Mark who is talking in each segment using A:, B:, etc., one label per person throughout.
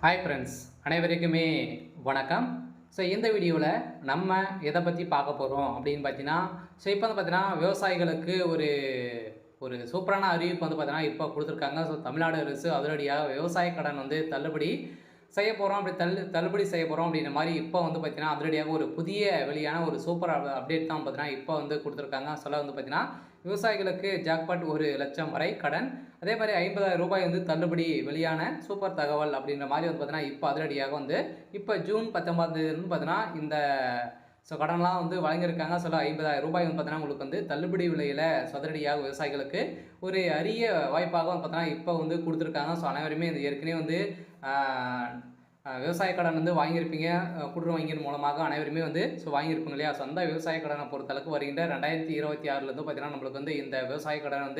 A: Hi friends, அனைவருக்குமே வணக்கம். So இந்த வீடியோவில் நம்ம எதை பற்றி பார்க்க போகிறோம் அப்படின்னு பார்த்தீங்கன்னா, இப்போ பார்த்தீங்கன்னா விவசாயிகளுக்கு ஒரு ஒரு சூப்பரான அறிவிப்பு பார்த்தீங்கன்னா இப்போ கொடுத்துருக்காங்க. ஸோ தமிழ்நாடு அரசு அதிரடியாக விவசாய கடன் தள்ளுபடி செய்ய போகிறோம், அப்படி தள்ளுபடி செய்ய போகிறோம் அப்படின்ற மாதிரி இப்போ பார்த்தீங்கன்னா அதிரடியாக ஒரு புதிய வெளியான ஒரு சூப்பர் அப்டேட் தான் பார்த்தீங்கன்னா இப்போ கொடுத்துருக்காங்க. சொல்ல பார்த்தீங்கன்னா விவசாயிகளுக்கு ஜாக்பாட் 1,00,000 வரை கடன், அதே மாதிரி 50,000 ரூபாய் தள்ளுபடி வெளியான சூப்பர் தகவல் அப்படின்ற மாதிரி பார்த்தீங்கன்னா இப்போ அதிரடியாக இப்போ ஜூன் 19 பார்த்தீங்கன்னா இந்த கடன்லாம் வழங்கியிருக்காங்க. சொல்ல 50,000 ரூபாய் பார்த்தீங்கன்னா உங்களுக்கு தள்ளுபடி விலையில் அதிரடியாக விவசாயிகளுக்கு ஒரு அரிய வாய்ப்பாக பார்த்தீங்கன்னா இப்போ கொடுத்துருக்காங்க. ஸோ அனைவருமே ஏற்கனவே விவசாய கடன் வாங்கியிருப்பீங்க, கூட்டுறவு வங்கியின் மூலமாக அனைவருமே வாங்கியிருப்பீங்க இல்லையா? ஸோ அந்த விவசாய கடனை பொறுத்தளவுக்கு வருகின்ற 2026 பார்த்தீங்கன்னா நம்மளுக்கு இந்த விவசாய கடன்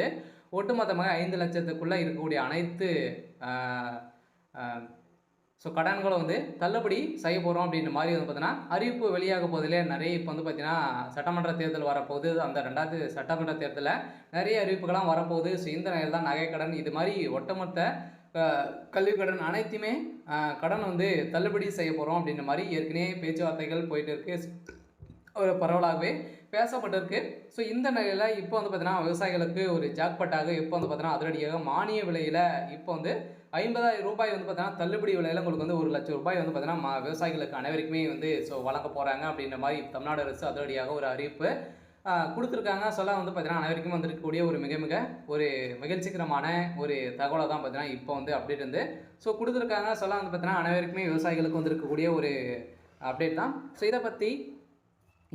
A: ஒட்டுமொத்தமாக 5 லட்சத்துக்குள்ளே இருக்கக்கூடிய அனைத்து ஸோ கடன்களை தள்ளுபடி செய்ய போகிறோம் அப்படின்ற மாதிரி பார்த்தீங்கன்னா அறிவிப்பு வெளியாக போதிலே நிறைய இப்போ பார்த்தீங்கன்னா சட்டமன்ற தேர்தல் வரப்போகுது. அந்த 2வது சட்டமன்ற தேர்தலில் நிறைய அறிவிப்புகள்லாம் வரப்போகுது. ஸோ இந்த நிலையில் தான் நகைக்கடன் இது மாதிரி ஒட்டுமொத்த கல்வி கடன் அனைத்துமே கடன் தள்ளுபடி செய்ய போகிறோம் அப்படின்ற மாதிரி ஏற்கனவே பேச்சுவார்த்தைகள் போயிட்டு இருக்கு, ஒரு பரவலாகவே பேசப்பட்டிருக்கு. ஸோ இந்த நிலையில் இப்போ பார்த்தீங்கன்னா விவசாயிகளுக்கு ஒரு ஜாக்பாட்டாக இப்போ பார்த்தீங்கன்னா அதிரடியாக மானிய விலையில் இப்போ 50,000 ரூபாய் பார்த்தீங்கன்னா தள்ளுபடி விலையில் உங்களுக்கு 1,00,000 ரூபாய் பார்த்தீங்கன்னா விவசாயிகளுக்கு அனைவருக்குமே ஸோ வழங்க போகிறாங்க அப்படின்ற மாதிரி தமிழ்நாடு அரசு அதிரடியாக ஒரு அறிவிப்பு கொடுத்துருக்காங்க. சொல்ல பார்த்தீங்கன்னா அனைவருக்கும் வந்திருக்கக்கூடிய ஒரு மிக மிக ஒரு மகிழ்ச்சிகரமான ஒரு தகவலை தான் பார்த்தீங்கன்னா இப்போ அப்டேட் ஸோ கொடுத்துருக்காங்க. சொல்ல பார்த்தீங்கன்னா அனைவருக்குமே விவசாயிகளுக்கு வந்திருக்கக்கூடிய ஒரு அப்டேட் தான். ஸோ இதை பற்றி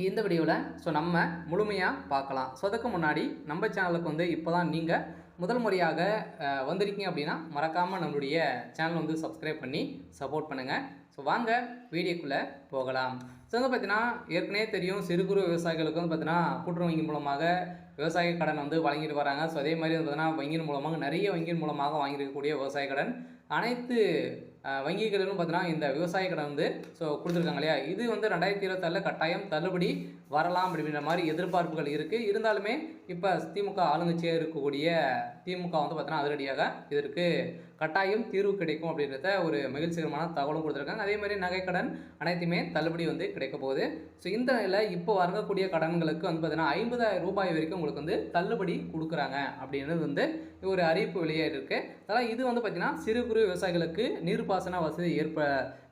A: இந்த வீடியோவில் ஸோ நம்ம முழுமையாக பார்க்கலாம். ஸோ அதுக்கு முன்னாடி நம்ம சேனலுக்கு இப்போ தான் நீங்கள் முதல் முறையாக வந்திருக்கீங்க அப்படின்னா மறக்காமல் நம்மளுடைய சேனல் சப்ஸ்கிரைப் பண்ணி சப்போர்ட் பண்ணுங்கள். ஸோ வாங்க வீடியோக்குள்ளே போகலாம். ஸோ பார்த்தீங்கன்னா ஏற்கனவே தெரியும், சிறு குறு விவசாயிகளுக்கு பார்த்தீங்கன்னா கூட்டுறவு வங்கி மூலமாக விவசாய கடன் வழங்கிட்டு வராங்க. ஸோ அதே மாதிரி பார்த்தீங்கன்னா வங்கியின் மூலமாக நிறைய வங்கியின் மூலமாக வாங்கியிருக்கக்கூடிய விவசாய கடன் அனைத்து வங்கிகளிலும் பார்த்தீங்கன்னா இந்த விவசாய கடன் ஸோ கொடுத்துருக்காங்க இல்லையா? இது 2026 கட்டாயம் தள்ளுபடி வரலாம் அப்படின்ற மாதிரி எதிர்பார்ப்புகள் இருக்குது. இருந்தாலுமே இப்போ திமுக ஆளுங்கட்சியாக இருக்கக்கூடிய திமுக பார்த்தீங்கன்னா அதிரடியாக இதற்கு கட்டாயம் தீர்வு கிடைக்கும் அப்படின்றத ஒரு மகிழ்ச்சிகரமான தகவலும் கொடுத்துருக்காங்க. அதே மாதிரி நகைக்கடன் அனைத்துமே தள்ளுபடி கிடைக்க போகுது. ஸோ இந்த நிலையில் இப்போ வழங்கக்கூடிய கடன்களுக்கு பார்த்தீங்கன்னா 50,000 ரூபாய் வரைக்கும் உங்களுக்கு தள்ளுபடி கொடுக்குறாங்க அப்படின்றது ஒரு அறிவிப்பு வெளியாக இருக்குது. அதனால் இது பார்த்தீங்கன்னா சிறு குறு விவசாயிகளுக்கு நீர்ப்பாசன வசதி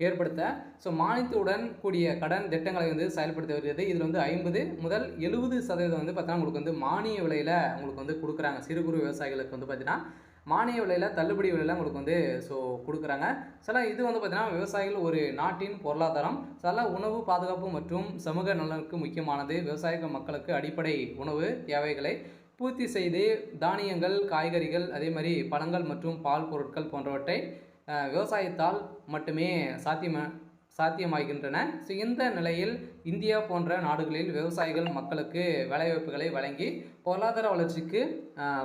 A: ஏற்படுத்த ஸோ மானியத்துடன் கூடிய கடன் திட்டங்களை செயல்படுத்தி வருகிறது. இதில் 50 முதல் 70% பார்த்தீங்கன்னா உங்களுக்கு மானிய விலையில் உங்களுக்கு கொடுக்குறாங்க. சிறு குறு விவசாயிகளுக்கு பார்த்தீங்கன்னா மானிய விலையில் தள்ளுபடி விலையில் உங்களுக்கு ஸோ கொடுக்குறாங்க. சில இது பார்த்தீங்கன்னா விவசாயிகள் ஒரு நாட்டின் பொருளாதாரம், சில உணவு பாதுகாப்பு மற்றும் சமூக நலனுக்கு முக்கியமானது. விவசாய மக்களுக்கு அடிப்படை உணவு தேவைகளை பூர்த்தி செய்து தானியங்கள், காய்கறிகள், அதே மாதிரி பழங்கள் மற்றும் பால் பொருட்கள் போன்றவற்றை விவசாயத்தால் மட்டுமே சாத்தியமாகின்றன. ஸோ இந்த நிலையில் இந்தியா போன்ற நாடுகளில் விவசாயிகள் மக்களுக்கு வேலைவாய்ப்புகளை வழங்கி பொருளாதார வளர்ச்சிக்கு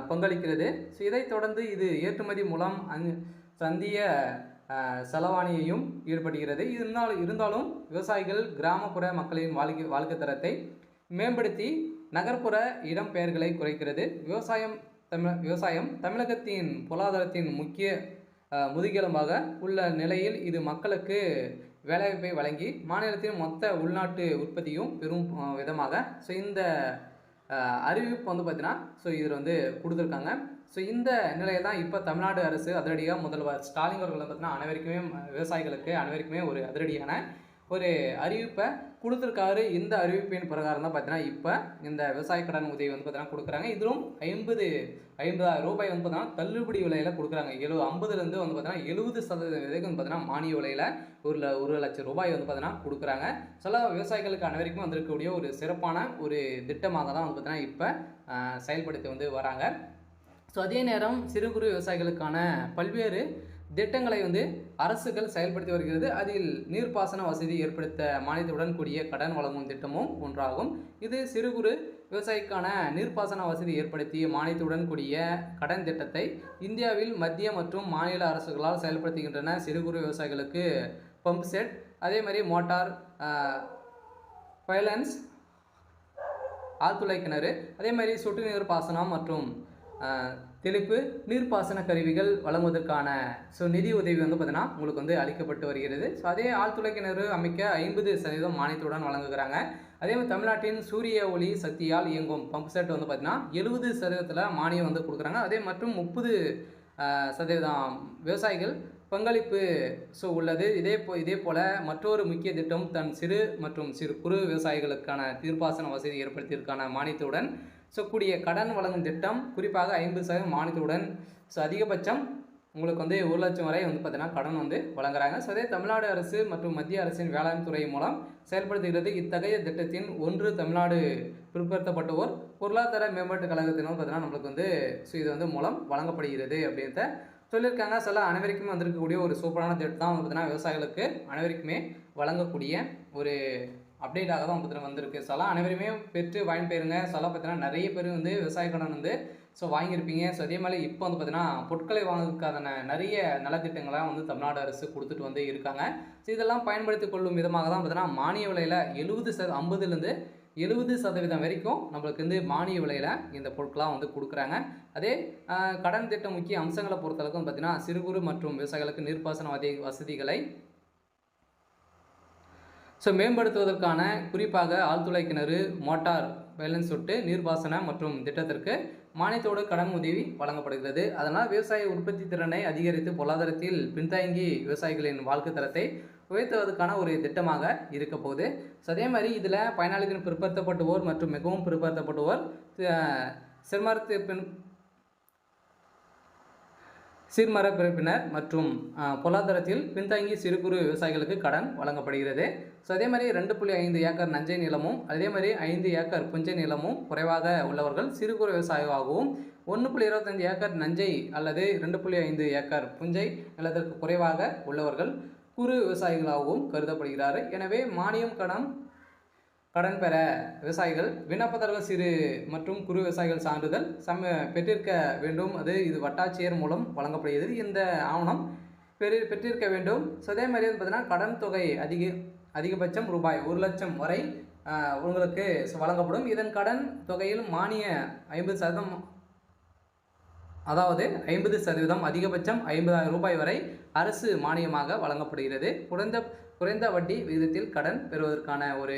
A: பங்களிக்கிறது. ஸோ இதைத் தொடர்ந்து இது ஏற்றுமதி மூலம் சந்திய செலவாணியையும் ஈடுபடுகிறது. இருந்தாலும் விவசாயிகள் கிராமப்புற மக்களின் வாழ்க்கை தரத்தை மேம்படுத்தி நகர்ப்புற இடம்பெயர்களை குறைக்கிறது. விவசாயம் தமிழகத்தின் பொருளாதாரத்தின் முக்கிய முதுகெலும்பாக உள்ள நிலையில் இது மக்களுக்கு வேலைவாய்ப்பை வழங்கி மாநிலத்தின் மொத்த உள்நாட்டு உற்பத்தியும் பெரும் விதமாக ஸோ இந்த அறிவிப்பு பார்த்தீங்கன்னா ஸோ இதில் கொடுத்துருக்காங்க. ஸோ இந்த நிலையில் தான் இப்போ தமிழ்நாடு அரசு அதிரடியாக முதல்வர் ஸ்டாலின் அவர்கள் பார்த்தீங்கன்னா அனைவருக்குமே விவசாயிகளுக்கு அனைவருக்குமே ஒரு அதிரடியான ஒரு அறிவிப்பை கொடுத்துருக்காரு. இந்த அறிவிப்பின் பிரகாரம் தான் பார்த்தீங்கன்னா இப்போ இந்த விவசாய கடன் உதவி பார்த்தீங்கன்னா கொடுக்குறாங்க. இதிலும் 50,000 ரூபாய் பார்த்தீங்கன்னா தள்ளுபடி விலையில் கொடுக்குறாங்க. 50லேருந்து பார்த்தீங்கன்னா 70% வரைக்கும் பார்த்தீங்கன்னா மானிய விலையில் 1,00,000 ரூபாய் பார்த்தீங்கன்னா கொடுக்குறாங்க. சில விவசாயிகளுக்கு அனைவருக்குமே வந்திருக்கக்கூடிய ஒரு சிறப்பான ஒரு திட்டமாக தான் பார்த்தீங்கன்னா இப்போ செயல்படுத்தி வராங்க. ஸோ அதே நேரம் சிறு குறு விவசாயிகளுக்கான பல்வேறு திட்டங்களை அரசுகள் செயல்படுத்தி வருகிறது. அதில் நீர்ப்பாசன வசதி ஏற்படுத்த மானியத்துடன் கூடிய கடன் வழங்கும் திட்டமும் ஒன்றாகும். இது சிறு குறு விவசாயிக்கான நீர்ப்பாசன வசதி ஏற்படுத்தி மானியத்துடன் கூடிய கடன் திட்டத்தை இந்தியாவில் மத்திய மற்றும் மாநில அரசுகளால் செயல்படுத்துகின்றன. சிறு குறு விவசாயிகளுக்கு பம்ப் செட், அதே மாதிரி மோட்டார், பைலன்ஸ், ஆழ்துளை கிணறு, அதே மாதிரி சொட்டு நீர் பாசனம் மற்றும் தெளிப்பு நீர்ப்பாசன கருவிகள் வழங்குவதற்கான நிதி உதவி வந்து பார்த்தீங்கன்னா உங்களுக்கு வந்து அளிக்கப்பட்டு வருகிறது. அதே ஆழ்துளை கிணறு அமைக்க 50% மானியத்துடன் வழங்குகிறாங்க. அதே மாதிரி தமிழ்நாட்டின் சூரிய ஒளி சக்தியால் இயங்கும் பம்ப் செட் வந்து பார்த்தீங்கன்னா 70% மானியம் வந்து கொடுக்குறாங்க. அதே மற்றும் 30% விவசாயிகள் பங்களிப்பு உள்ளது. இதே போல மற்றொரு முக்கிய திட்டம் தன் சிறு மற்றும் சிறு குறு விவசாயிகளுக்கான நீர்ப்பாசன வசதி ஏற்படுத்தியதற்கான மானியத்துடன் கூடிய கடன் வழங்கும் திட்டம், குறிப்பாக 50% மானியத்துடன் அதிகபட்சம் உங்களுக்கு வந்து 1 லட்சம் வரை வந்து பார்த்தீங்கன்னா கடன் வந்து வழங்குறாங்க. அதே தமிழ்நாடு அரசு மற்றும் மத்திய அரசின் வேளாண் துறை மூலம் செயல்படுத்துகிறது. இத்தகைய திட்டத்தின் தமிழ்நாடு பிற்படுத்தப்பட்டோர் பொருளாதார மேம்பாட்டு கழகத்தினர் பார்த்தீங்கன்னா நம்மளுக்கு வந்து இது வந்து மூலம் வழங்கப்படுகிறது அப்படின்றத சொல்லியிருக்காங்க. அனைவருக்குமே வந்திருக்கக்கூடிய ஒரு சூப்பரான திட்டம் தான் வந்து பார்த்தீங்கன்னா விவசாயிகளுக்கு அனைவருக்குமே வழங்கக்கூடிய ஒரு அப்டேட்டாக தான் பார்த்தீங்கன்னா வந்திருக்கு. அனைவருமே பெற்று பயன்பெறுங்க. பார்த்தீங்கன்னா நிறைய பேர் வந்து விவசாய கடன் வந்து வாங்கியிருப்பீங்க. அதே மாதிரி இப்போ வந்து பார்த்தீங்கன்னா பொருட்களை வாங்குறதுக்கான நிறைய நலத்திட்டங்களாக வந்து தமிழ்நாடு அரசு கொடுத்துட்டு வந்து இருக்காங்க. இதெல்லாம் பயன்படுத்தி கொள்ளும் விதமாக தான் பார்த்தீங்கன்னா மானிய விலையில் 70% வரைக்கும் நம்மளுக்கு வந்து மானிய விலையில் இந்த பொருட்களாக வந்து கொடுக்குறாங்க. அதே கடன் திட்ட முக்கிய அம்சங்களை பொறுத்தளவுக்கு பார்த்தீங்கன்னா சிறு குறு மற்றும் விவசாயிகளுக்கு நீர்ப்பாசன வசதிகளை மேம்படுத்துவதற்கான குறிப்பாக ஆழ்துளை கிணறு, மோட்டார் பேலன்ஸ் சொட்டு நீர்ப்பாசன மற்றும் திட்டத்திற்கு மானியத்தோடு கடன் உதவி வழங்கப்படுகிறது. அதனால் விவசாய உற்பத்தி திறனை அதிகரித்து பொருளாதாரத்தில் பின்தங்கி விவசாயிகளின் வாழ்க்கை தரத்தை உயர்த்துவதற்கான ஒரு திட்டமாக இருக்க போகுது. அதே மாதிரி இதில் பயனாளிகள் பிற்படுத்தப்பட்டோர் மற்றும் மிகவும் பிற்படுத்தப்பட்டோர் சீர்மர பிரிப்பினர் மற்றும் பொருளாதாரத்தில் பின்தங்கி சிறு குறு விவசாயிகளுக்கு கடன் வழங்கப்படுகிறது. அதே மாதிரி 2.5 ஏக்கர் நஞ்சை நிலமும் அதே மாதிரி 5 ஏக்கர் புஞ்சை நிலமும் குறைவாக உள்ளவர்கள் சிறு குறு விவசாயியாகவும் 1.25 ஏக்கர் நஞ்சை அல்லது 2.5 ஏக்கர் புஞ்சை நிலத்திற்கு குறைவாக உள்ளவர்கள் குறு விவசாயிகளாகவும் கருதப்படுகிறார்கள். எனவே மானியம் கடன் பெற விவசாயிகள் விண்ணப்பதாரர்கள் சிறு மற்றும் குறு விவசாயிகள் சான்றிதழ் பெற்றிருக்க வேண்டும். இது வட்டாட்சியர் மூலம் வழங்கப்படுகிறது. இந்த ஆவணம் பெற்றிருக்க வேண்டும். அதே மாதிரி பார்த்தீங்கன்னா கடன் தொகை அதிகபட்சம் ரூபாய் 1 லட்சம் வரை உங்களுக்கு வழங்கப்படும். இதன் கடன் தொகையில் மானிய 50%, அதாவது 50% அதிகபட்சம் 50,000 ரூபாய் வரை அரசு மானியமாக வழங்கப்படுகிறது. குறைந்த வட்டி விகிதத்தில் கடன் பெறுவதற்கான ஒரு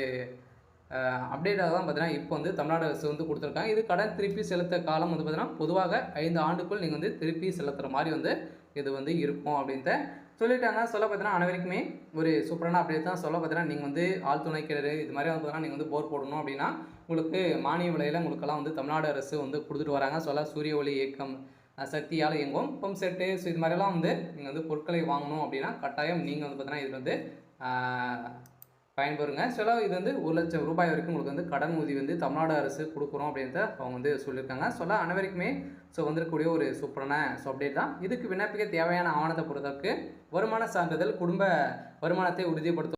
A: அப்டேட்டாக தான் பார்த்தீங்கன்னா இப்போ வந்து தமிழ்நாடு அரசு வந்து கொடுத்துருக்காங்க. இது கடன் திருப்பி செலுத்த காலம் வந்து பார்த்தீங்கன்னா பொதுவாக 5 ஆண்டுக்குள் நீங்கள் வந்து திருப்பி செலுத்துகிற மாதிரி வந்து இது வந்து இருக்கும் அப்படின்ட்டு சொல்லிட்டாங்க. பார்த்தீங்கன்னா அனைவருக்குமே ஒரு சூப்பரான அப்டேட் தான். பார்த்தீங்கன்னா நீங்கள் வந்து ஆழ்துணை கிணறு இது மாதிரி வந்து பார்த்தீங்கன்னா நீங்கள் வந்து போர் போடணும் அப்படின்னா உங்களுக்கு மானிய விலையில் உங்களுக்கெல்லாம் வந்து தமிழ்நாடு அரசு வந்து கொடுத்துட்டு வராங்க. சூரிய ஒளி இயக்கம் சக்தியால் இயங்கும் பம்ப் செட்டு இது மாதிரிலாம் வந்து நீங்கள் வந்து பொருட்களை வாங்கணும் அப்படின்னா கட்டாயம் நீங்கள் வந்து பார்த்தீங்கன்னா இது வந்து பயன்பெறுங்க. இது வந்து 1 லட்சம் ரூபாய் வரைக்கும் உங்களுக்கு வந்து கடன் உதவி வந்து தமிழ்நாடு அரசு கொடுக்குறோம் அப்படின்றத அவங்க வந்து சொல்லியிருக்காங்க. அனைவருக்குமே வந்திருக்கக்கூடிய ஒரு சூப்பரான அப்டேட் தான். இதுக்கு விண்ணப்பிக்க தேவையான ஆவணத்தை பொறுத்தவரைக்கு வருமான சான்றிதழ், குடும்ப வருமானத்தை உறுதிப்படுத்தும்